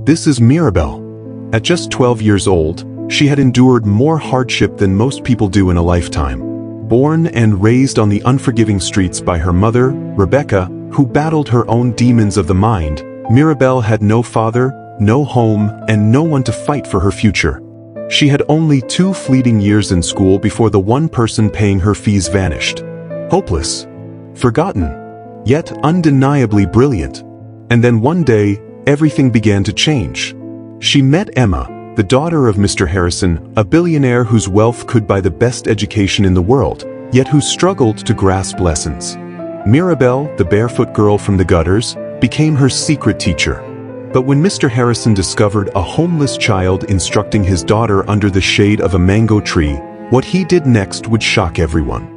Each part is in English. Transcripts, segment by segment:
This is Mirabel. At just 12 years old, she had endured more hardship than most people do in a lifetime. Born and raised on the unforgiving streets by her mother, Rebecca, who battled her own demons of the mind, Mirabel had no father, no home, and no one to fight for her future. She had only 2 fleeting years in school before the one person paying her fees vanished. Hopeless. Forgotten. Yet undeniably brilliant. And then one day, everything began to change. She met Emma, the daughter of Mr. Harrison, a billionaire whose wealth could buy the best education in the world, yet who struggled to grasp lessons. Mirabel, the barefoot girl from the gutters, became her secret teacher. But when Mr. Harrison discovered a homeless child instructing his daughter under the shade of a mango tree, what he did next would shock everyone.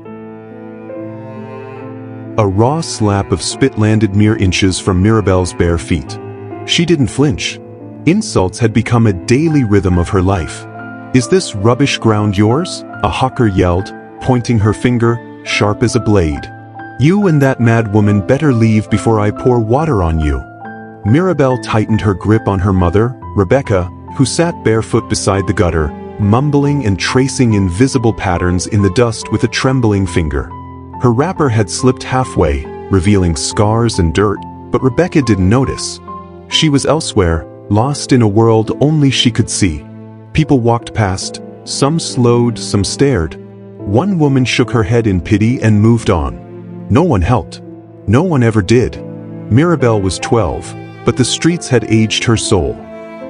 A raw slap of spit landed mere inches from Mirabel's bare feet. She didn't flinch. Insults had become a daily rhythm of her life. "Is this rubbish ground yours?" a hawker yelled, pointing her finger, sharp as a blade. "You and that mad woman better leave before I pour water on you." Mirabel tightened her grip on her mother, Rebecca, who sat barefoot beside the gutter, mumbling and tracing invisible patterns in the dust with a trembling finger. Her wrapper had slipped halfway, revealing scars and dirt, but Rebecca didn't notice. She was elsewhere, lost in a world only she could see. People walked past, some slowed, some stared. One woman shook her head in pity and moved on. No one helped. No one ever did. Mirabel was 12, but the streets had aged her soul.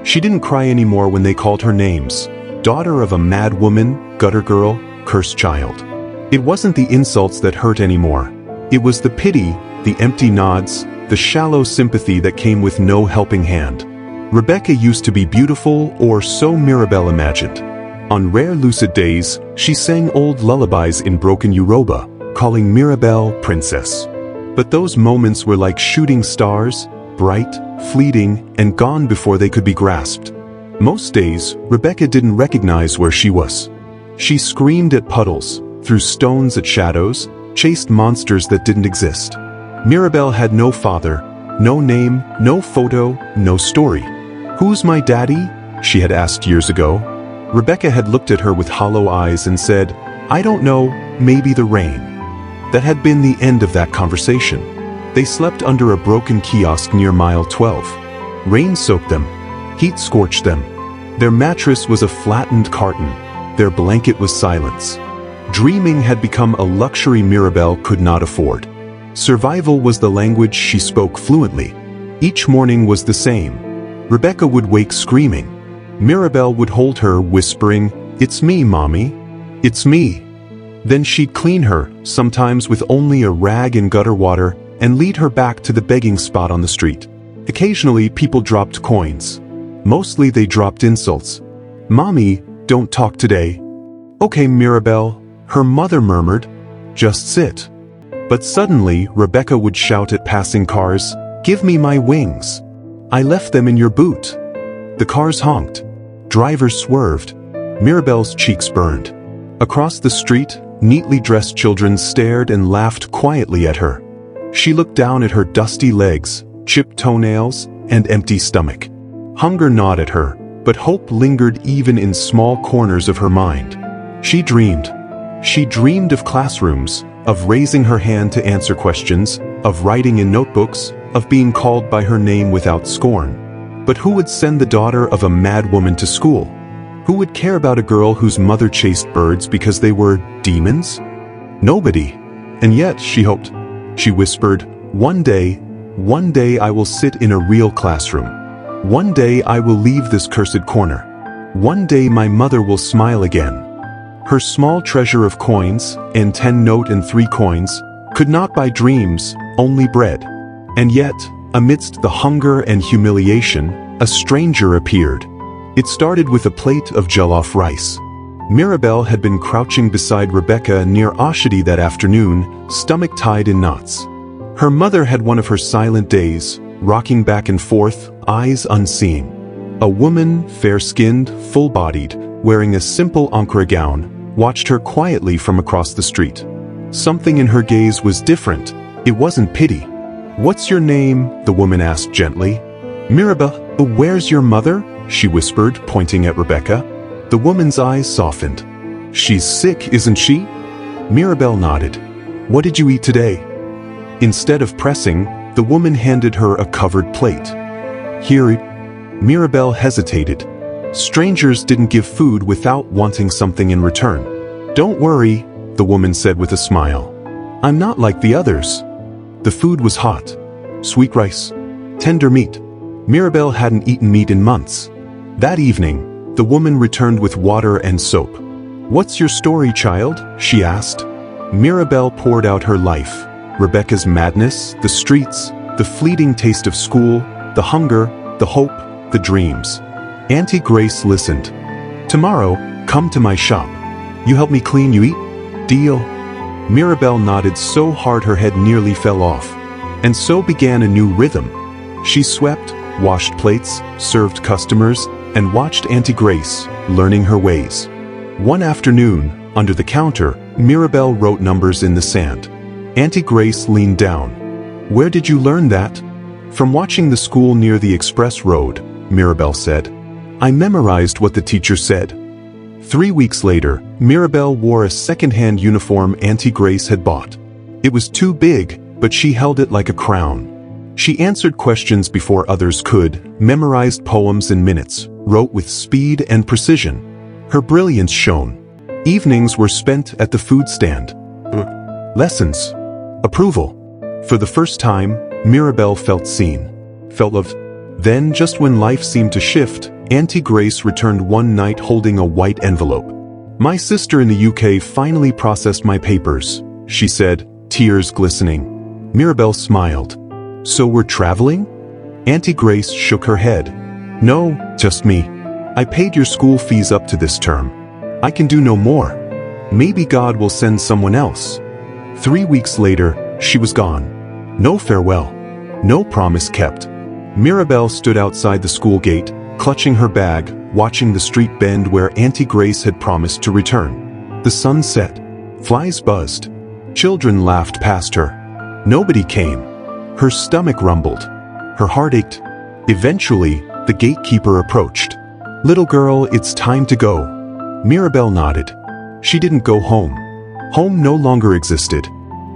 She didn't cry anymore when they called her names. Daughter of a mad woman, gutter girl, cursed child. It wasn't the insults that hurt anymore. It was the pity, the empty nods, the shallow sympathy that came with no helping hand. Rebecca used to be beautiful, or so Mirabel imagined. On rare lucid days, she sang old lullabies in broken Yoruba, calling Mirabel princess. But those moments were like shooting stars, bright, fleeting, and gone before they could be grasped. Most days, Rebecca didn't recognize where she was. She screamed at puddles, threw stones at shadows, chased monsters that didn't exist. Mirabel had no father, no name, no photo, no story. "Who's my daddy?" she had asked years ago. Rebecca had looked at her with hollow eyes and said, "I don't know, maybe the rain." That had been the end of that conversation. They slept under a broken kiosk near mile 12. Rain soaked them. Heat scorched them. Their mattress was a flattened carton. Their blanket was silence. Dreaming had become a luxury Mirabel could not afford. Survival was the language she spoke fluently. Each morning was the same. Rebecca would wake screaming. Mirabel would hold her, whispering, "It's me, Mommy. It's me." Then she'd clean her, sometimes with only a rag and gutter water, and lead her back to the begging spot on the street. Occasionally, people dropped coins. Mostly they dropped insults. "Mommy, don't talk today." "Okay, Mirabel," her mother murmured, "just sit." But suddenly, Rebecca would shout at passing cars, "Give me my wings. I left them in your boot." The cars honked. Drivers swerved. Mirabel's cheeks burned. Across the street, neatly dressed children stared and laughed quietly at her. She looked down at her dusty legs, chipped toenails, and empty stomach. Hunger gnawed at her, but hope lingered even in small corners of her mind. She dreamed. She dreamed of classrooms, of raising her hand to answer questions, of writing in notebooks, of being called by her name without scorn. But who would send the daughter of a mad woman to school? Who would care about a girl whose mother chased birds because they were demons? Nobody. And yet, she hoped. She whispered, one day I will sit in a real classroom. One day I will leave this cursed corner. One day my mother will smile again." Her small treasure of coins, and 10 note and 3 coins, could not buy dreams, only bread. And yet, amidst the hunger and humiliation, a stranger appeared. It started with a plate of jollof rice. Mirabel had been crouching beside Rebecca near Oshadi that afternoon, stomach tied in knots. Her mother had one of her silent days, rocking back and forth, eyes unseeing. A woman, fair-skinned, full-bodied, wearing a simple Ankara gown, watched her quietly from across the street. Something in her gaze was different. It wasn't pity. "What's your name?" the woman asked gently. "Mirabel." Where's your mother?" she whispered, pointing at Rebecca. The woman's eyes softened. "She's sick, isn't she?" Mirabel nodded. "What did you eat today?" Instead of pressing, the woman handed her a covered plate. "Here." Mirabel hesitated. Strangers didn't give food without wanting something in return. "Don't worry," the woman said with a smile. "I'm not like the others." The food was hot. Sweet rice. Tender meat. Mirabel hadn't eaten meat in months. That evening, the woman returned with water and soap. "What's your story, child?" she asked. Mirabel poured out her life. Rebecca's madness, the streets, the fleeting taste of school, the hunger, the hope, the dreams. Auntie Grace listened. "Tomorrow, come to my shop. You help me clean, you eat? Deal?" Mirabel nodded so hard her head nearly fell off. And so began a new rhythm. She swept, washed plates, served customers, and watched Auntie Grace, learning her ways. One afternoon, under the counter, Mirabel wrote numbers in the sand. Auntie Grace leaned down. "Where did you learn that?" "From watching the school near the express road," Mirabel said. "I memorized what the teacher said." 3 weeks later, Mirabel wore a second-hand uniform Auntie Grace had bought. It was too big, but she held it like a crown. She answered questions before others could, memorized poems in minutes, wrote with speed and precision. Her brilliance shone. Evenings were spent at the food stand. Lessons. Approval. For the first time, Mirabel felt seen. Felt loved. Then, just when life seemed to shift, Auntie Grace returned one night holding a white envelope. "My sister in the UK finally processed my papers," she said, tears glistening. Mirabel smiled. "So we're traveling?" Auntie Grace shook her head. "No, just me. I paid your school fees up to this term. I can do no more. Maybe God will send someone else." 3 weeks later, she was gone. No farewell. No promise kept. Mirabel stood outside the school gate, clutching her bag, watching the street bend where Auntie Grace had promised to return. The sun set. Flies buzzed. Children laughed past her. Nobody came. Her stomach rumbled. Her heart ached. Eventually, the gatekeeper approached. "Little girl, it's time to go." Mirabel nodded. She didn't go home. Home no longer existed.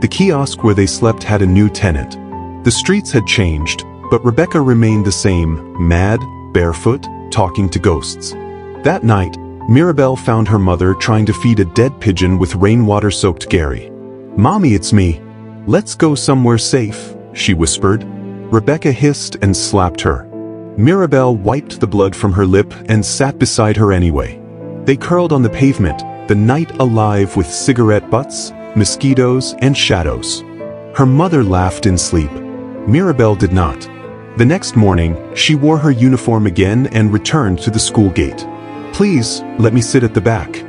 The kiosk where they slept had a new tenant. The streets had changed, but Rebecca remained the same, mad, barefoot, talking to ghosts. That night, Mirabel found her mother trying to feed a dead pigeon with rainwater-soaked Gary. "Mommy, it's me. Let's go somewhere safe," she whispered. Rebecca hissed and slapped her. Mirabel wiped the blood from her lip and sat beside her anyway. They curled on the pavement, the night alive with cigarette butts, mosquitoes, and shadows. Her mother laughed in sleep. Mirabel did not. The next morning, she wore her uniform again and returned to the school gate. "Please, let me sit at the back.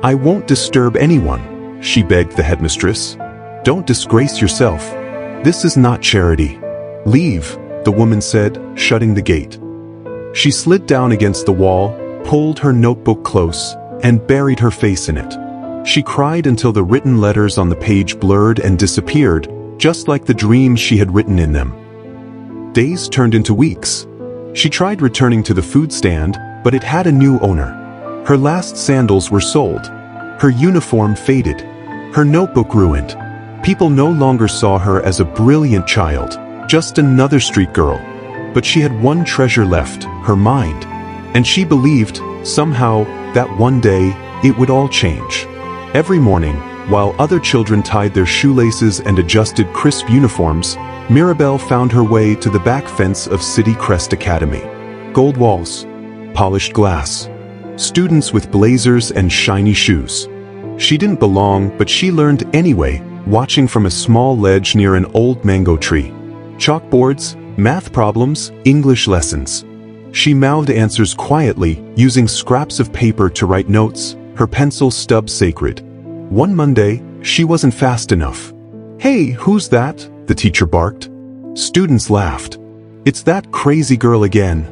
I won't disturb anyone," she begged the headmistress. "Don't disgrace yourself. This is not charity." "Leave," the woman said, shutting the gate. She slid down against the wall, pulled her notebook close, and buried her face in it. She cried until the written letters on the page blurred and disappeared, just like the dreams she had written in them. Days turned into weeks. She tried returning to the food stand, but it had a new owner. Her last sandals were sold. Her uniform faded. Her notebook ruined. People no longer saw her as a brilliant child, just another street girl. But she had one treasure left, her mind. And she believed, somehow, that one day, it would all change. Every morning, while other children tied their shoelaces and adjusted crisp uniforms, Mirabel found her way to the back fence of City Crest Academy. Gold walls. Polished glass. Students with blazers and shiny shoes. She didn't belong, but she learned anyway, watching from a small ledge near an old mango tree. Chalkboards, math problems, English lessons. She mouthed answers quietly, using scraps of paper to write notes, her pencil stub sacred. One Monday, she wasn't fast enough. "Hey, who's that?" the teacher barked. Students laughed. "It's that crazy girl again."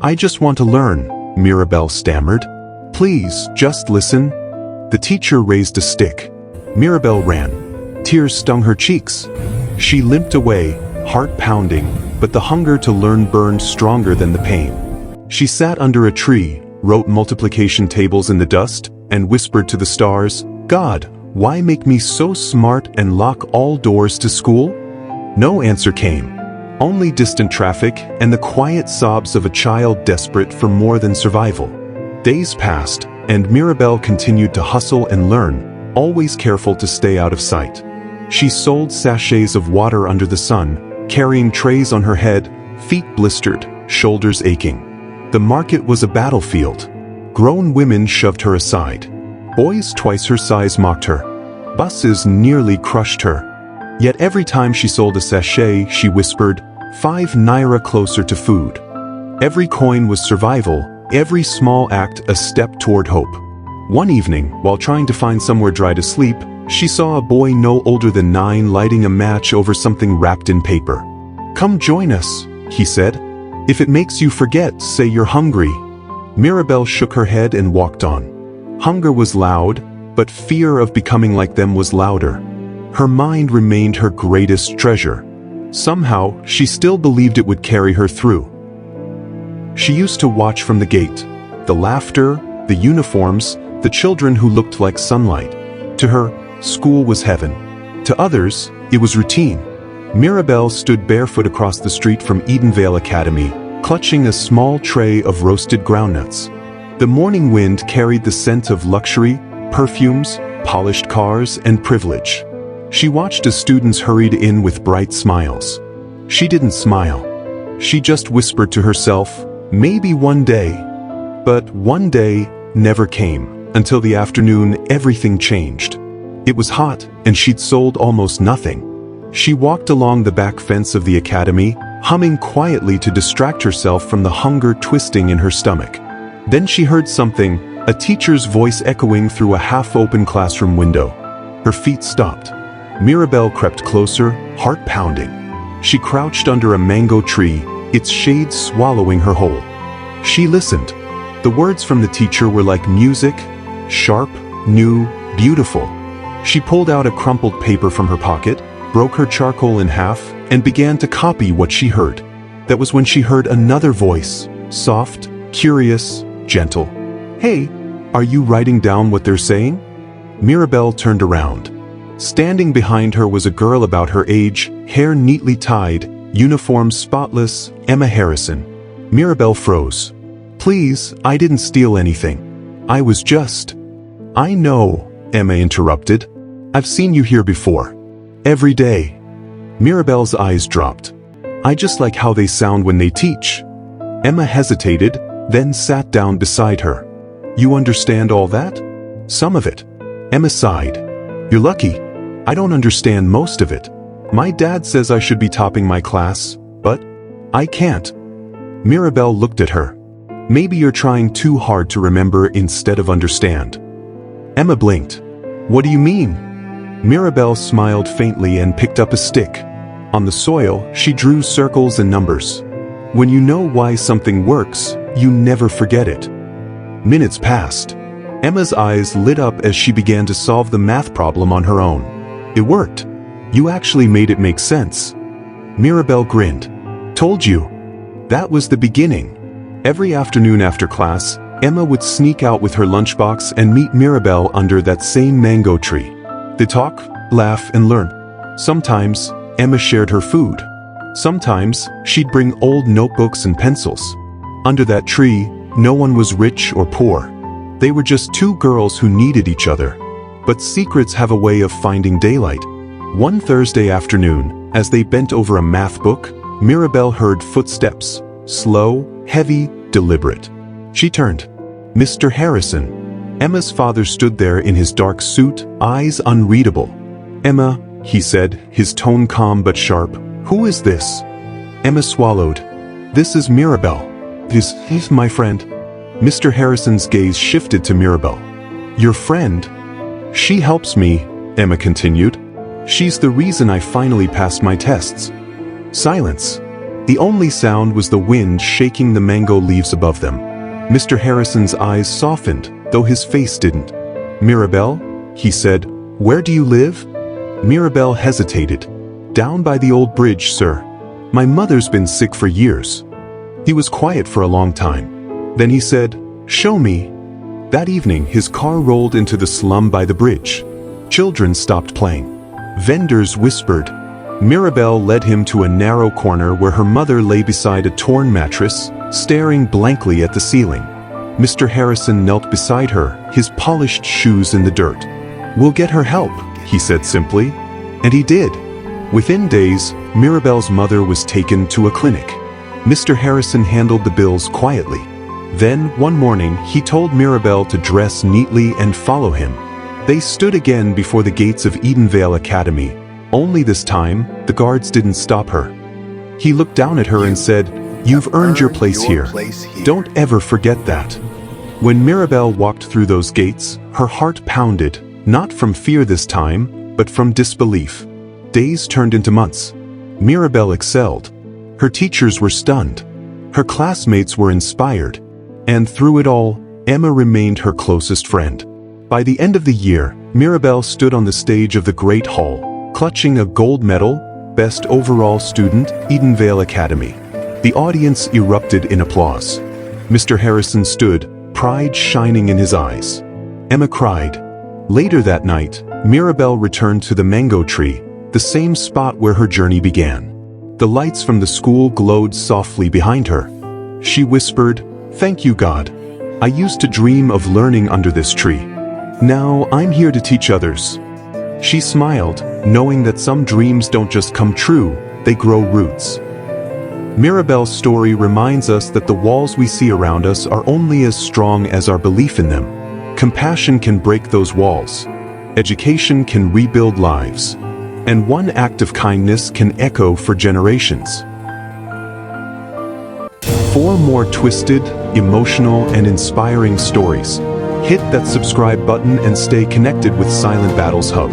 "I just want to learn," Mirabel stammered. "Please, just listen." The teacher raised a stick. Mirabel ran. Tears stung her cheeks. She limped away, heart pounding, but the hunger to learn burned stronger than the pain. She sat under a tree, wrote multiplication tables in the dust, and whispered to the stars, "God, why make me so smart and lock all doors to school?" No answer came. Only distant traffic and the quiet sobs of a child desperate for more than survival. Days passed, and Mirabel continued to hustle and learn, always careful to stay out of sight. She sold sachets of water under the sun, carrying trays on her head, feet blistered, shoulders aching. The market was a battlefield. Grown women shoved her aside. Boys twice her size mocked her. Buses nearly crushed her. Yet every time she sold a sachet, she whispered, "5 naira closer to food." Every coin was survival, every small act a step toward hope. One evening, while trying to find somewhere dry to sleep, she saw a boy no older than 9 lighting a match over something wrapped in paper. "Come join us," he said. "If it makes you forget, say you're hungry." Mirabel shook her head and walked on. Hunger was loud, but fear of becoming like them was louder. Her mind remained her greatest treasure. Somehow, she still believed it would carry her through. She used to watch from the gate. The laughter, the uniforms, the children who looked like sunlight. To her, school was heaven. To others, it was routine. Mirabel stood barefoot across the street from Edenvale Academy, clutching a small tray of roasted groundnuts. The morning wind carried the scent of luxury, perfumes, polished cars, and privilege. She watched as students hurried in with bright smiles. She didn't smile. She just whispered to herself, "Maybe one day." But one day never came. Until the afternoon, everything changed. It was hot, and she'd sold almost nothing. She walked along the back fence of the academy, humming quietly to distract herself from the hunger twisting in her stomach. Then she heard something, a teacher's voice echoing through a half-open classroom window. Her feet stopped. Mirabel crept closer, heart pounding. She crouched under a mango tree, its shade swallowing her whole. She listened. The words from the teacher were like music, sharp, new, beautiful. She pulled out a crumpled paper from her pocket, broke her charcoal in half, and began to copy what she heard. That was when she heard another voice, soft, curious, gentle. "Hey, are you writing down what they're saying?" Mirabel turned around. Standing behind her was a girl about her age, hair neatly tied, uniform spotless, Emma Harrison. Mirabel froze. "Please, I didn't steal anything. I was just—" "I know," Emma interrupted. "I've seen you here before. Every day." Mirabel's eyes dropped. "I just like how they sound when they teach." Emma hesitated, then sat down beside her. "You understand all that?" "Some of it." Emma sighed. "You're lucky. I don't understand most of it. My dad says I should be topping my class, but I can't." Mirabel looked at her. "Maybe you're trying too hard to remember instead of understand." Emma blinked. "What do you mean?" Mirabel smiled faintly and picked up a stick. On the soil, she drew circles and numbers. When you know why something works, you never forget it. Minutes passed. Emma's eyes lit up as she began to solve the math problem on her own. "It worked. You actually made it make sense." Mirabel grinned. "Told you." That was the beginning. Every afternoon after class, Emma would sneak out with her lunchbox and meet Mirabel under that same mango tree. They talk, laugh, and learn. Sometimes, Emma shared her food. Sometimes, she'd bring old notebooks and pencils. Under that tree, no one was rich or poor. They were just two girls who needed each other. But secrets have a way of finding daylight. One Thursday afternoon, as they bent over a math book, Mirabel heard footsteps, slow, heavy, deliberate. She turned. "Mr. Harrison." Emma's father stood there in his dark suit, eyes unreadable. "Emma," he said, his tone calm but sharp, "who is this?" Emma swallowed. "This is Mirabel. He's my friend." Mr. Harrison's gaze shifted to Mirabel. "Your friend?" "She helps me," Emma continued. "She's the reason I finally passed my tests." Silence. The only sound was the wind shaking the mango leaves above them. Mr. Harrison's eyes softened, though his face didn't. "Mirabel," he said, "where do you live?" Mirabel hesitated. "Down by the old bridge, sir." My mother's been sick for years." He was quiet for a long time. Then he said, "Show me." That evening, his car rolled into the slum by the bridge. Children stopped playing. Vendors whispered. Mirabel led him to a narrow corner where her mother lay beside a torn mattress, staring blankly at the ceiling. Mr. Harrison knelt beside her, his polished shoes in the dirt. "We'll get her help," he said simply. And he did. Within days, Mirabel's mother was taken to a clinic. Mr. Harrison handled the bills quietly. Then, one morning, he told Mirabel to dress neatly and follow him. They stood again before the gates of Edenvale Academy. Only this time, the guards didn't stop her. He looked down at her and said, "You've earned your place here. Don't ever forget that." When Mirabel walked through those gates, her heart pounded, not from fear this time, but from disbelief. Days turned into months. Mirabel excelled. Her teachers were stunned. Her classmates were inspired. And through it all, Emma remained her closest friend. By the end of the year, Mirabel stood on the stage of the Great Hall, clutching a gold medal, Best Overall Student, Edenvale Academy. The audience erupted in applause. Mr. Harrison stood, pride shining in his eyes. Emma cried. Later that night, Mirabel returned to the mango tree, the same spot where her journey began. The lights from the school glowed softly behind her. She whispered, "Thank you, God. I used to dream of learning under this tree. Now I'm here to teach others." She smiled, knowing that some dreams don't just come true, they grow roots. Mirabel's story reminds us that the walls we see around us are only as strong as our belief in them. Compassion can break those walls. Education can rebuild lives. And one act of kindness can echo for generations. For more twisted, emotional, and inspiring stories, hit that subscribe button and stay connected with Silent Battles Hub.